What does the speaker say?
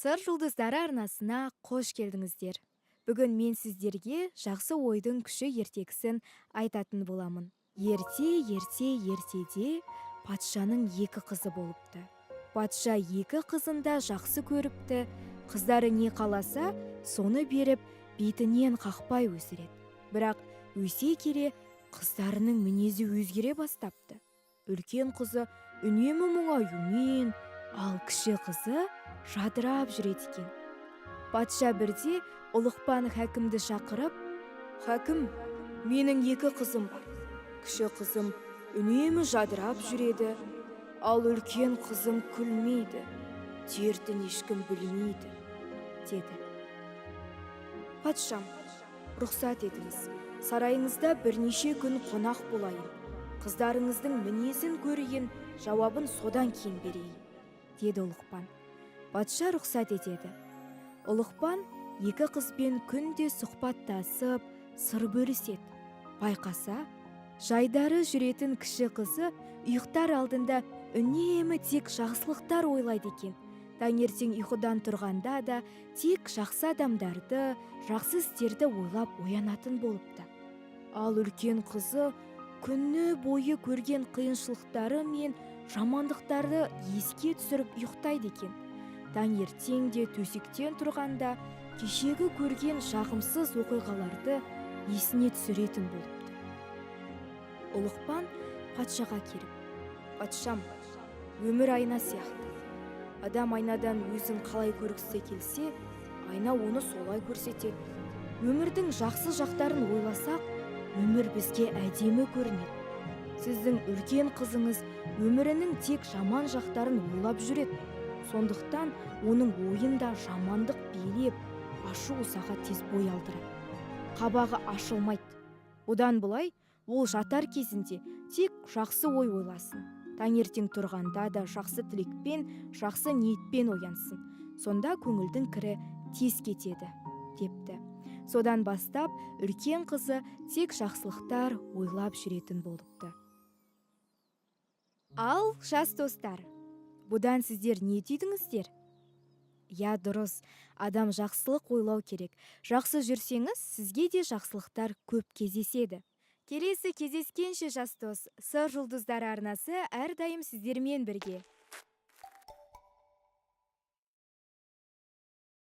Сыр жұлдыздары арнасына қош келдіңіздер. Бүгін мен сіздерге жақсы ойдың күші ертегісін айтатын боламын. Ертеде патшаның екі қызы болыпты. Патша екі қызын да жақсы көріпті. Қыздары не қаласа, соны беріп, бетінен қақпай өсіреді. Бірақ өсе келе қыздарының мінезі өзгере бастапты. Үлкен қызы үнемі мұңаюмен, ал кіші қызы жадырап жүреді екен. Патша бірде ұлықпан хәкімді шақырып: «Хәкім, менің екі қызым бар. Кіші қызым үнемі жадырап жүреді, ал үлкен қызым күлмейді. Дертін ешкім білмейді», деді. «Патшам, рұқсат етіңіз, сарайыңызда бірнеше күн қонақ болайын. Қыздарыңыздың мінезін көрейін, жауабын содан кейін берейін», деді ұлықпан. Патша рұқсат етеді. Ұлықпан екі қызбен күнде сұхбаттасып, сыр бөліседі. Байқаса, жайдары жүретін кіші қызы ұйықтар алдында үнемі тек жақсылықтар ойлайды екен. Таңертең ұйқыдан тұрғанда да тек жақсы адамдарды, жақсы істерді ойлап оянатын болыпты. Ал үлкен қызы күні бойы көрген қиыншылықтары мен жамандықтарды еске түсіріп ұйықтайды екен. Таңертең де төсектен тұрғанда кешегі көрген жағымсыз оқиғаларды есіне түсіретін болыпты. Ұлықпан патшаға келіп: «Патшам, өмір айна сияқты. Адам айнадан өзін қалай көргісі келсе, айна оны солай көрсетеді. Өмірдің жақсы жақтарын ойласақ, өмір бізге әдемі көрінеді. Сіздің үлкен қызыңыз өмірінің тек жаман жақтарын ойлап жүреді. Сондықтан оның ойында жамандық билеп, ашу ызаға тез бой алдырады. Қабағы ашылмайды. Одан былай, ол жатар кезінде тек жақсы ой ойласын. Таңертең тұрғанда да жақсы тілекпен, жақсы ниетпен оянсын. Сонда көңілдің кірі тез кетеді», депті. Содан бастап үлкен қызы тек жақсылықтар ойлап жүретін болыпты. Ал жас достар, бұдан сіздер не түйдіңіздер? Я, дұрыс, адам жақсылық ойлау керек. Жақсы жүрсеңіз, сізге де жақсылықтар көп кездеседі. Келесі кездескенше жас дос, Сыр жұлдыздары арнасы әрдайым сіздермен бірге.